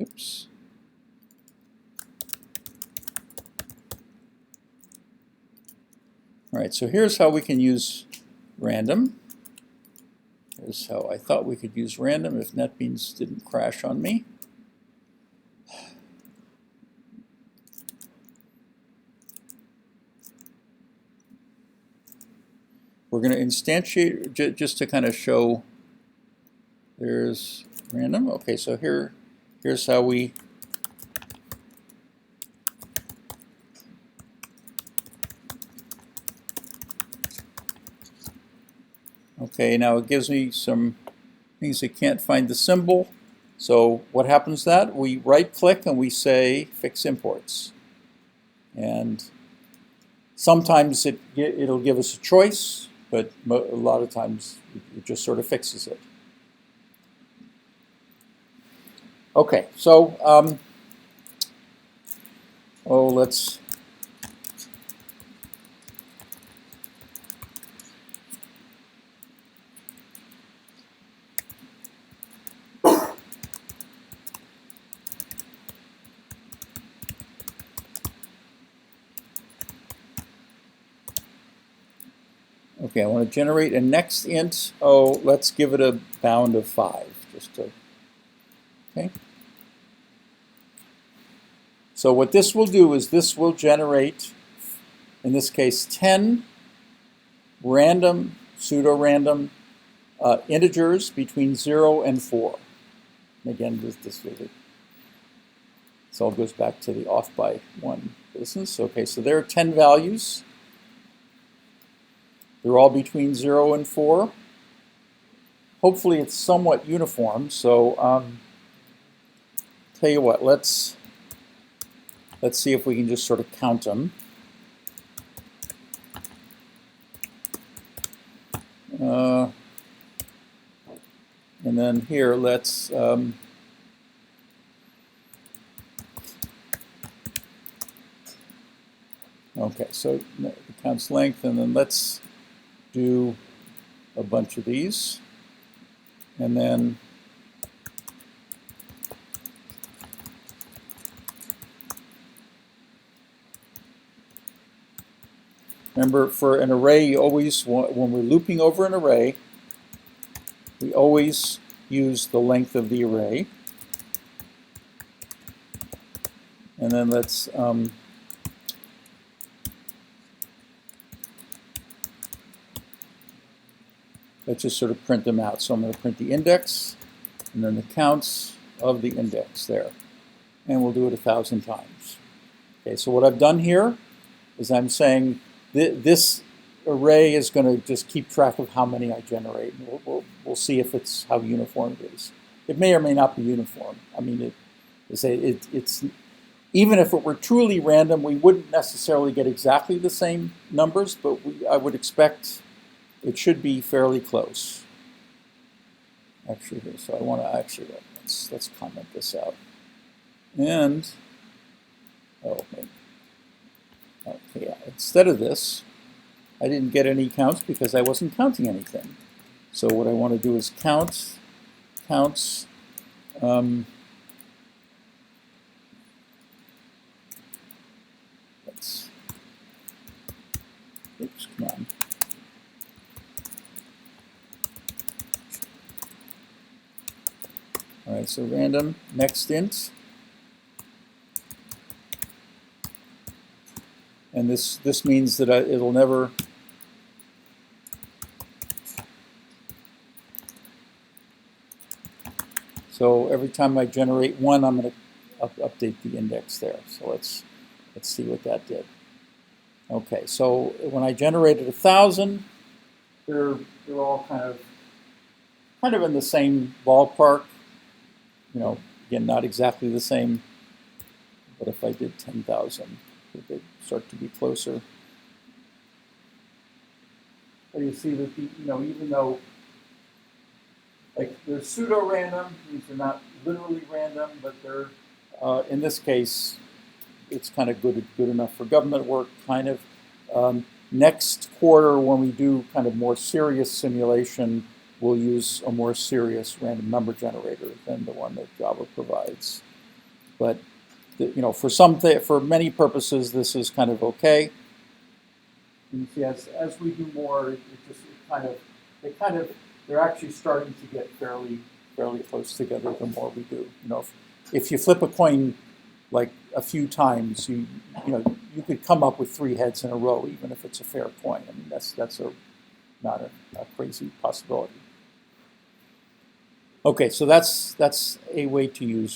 Oops. All right, so here's how we can use random. Here's how I thought we could use random if NetBeans didn't crash on me. We're going to instantiate just to kind of show there's random. Okay, so here's how we okay, now it gives me some things that can't find the symbol. So what happens that? We right click and we say fix imports. And sometimes it'll give us a choice, but a lot of times it just sort of fixes it. Okay, so let's okay, I want to generate a next int. Oh, let's give it a bound of 5, just to, okay. So what this will do is this will generate, in this case, 10 random, pseudo-random integers between 0 and 4. And again, this all goes back to the off by 1 business. Okay, so there are 10 values. They're all between 0 and 4. Hopefully it's somewhat uniform. So tell you what, let's see if we can just sort of count them. And then here, let's okay, so it counts length, and then let's do a bunch of these, and then remember, for an array, you always want, when we're looping over an array, we always use the length of the array. And then let's just sort of print them out. So I'm going to print the index and then the counts of the index there. And we'll do it 1,000 times. Okay, so what I've done here is I'm saying this array is going to just keep track of how many I generate. And we'll see if it's how uniform it is. It may or may not be uniform. I mean, it's even if it were truly random, we wouldn't necessarily get exactly the same numbers, but I would expect it should be fairly close. Actually, so I want to let's comment this out. And okay, yeah, instead of this, I didn't get any counts because I wasn't counting anything. So what I want to do is counts. Oops, come on. All right, so random next int. And this means that it'll never so every time I generate 1, I'm going to update the index there. So let's see what that did. Okay, so when I generated 1,000, they're all kind of in the same ballpark. You know, again, not exactly the same. But if I did 10,000, would they start to be closer? But you see that even though like they're pseudo-random, these are not literally random, but they're in this case, it's kind of good enough for government work. Kind of next quarter, when we do kind of more serious simulation, we'll use a more serious random number generator than the one that Java provides. But for many purposes, this is kind of okay. And you see, as we do more, they're actually starting to get fairly close together the more we do. If you flip a coin like a few times, you could come up with 3 heads in a row, even if it's a fair coin. I mean, that's not a crazy possibility. Okay, so that's a way to use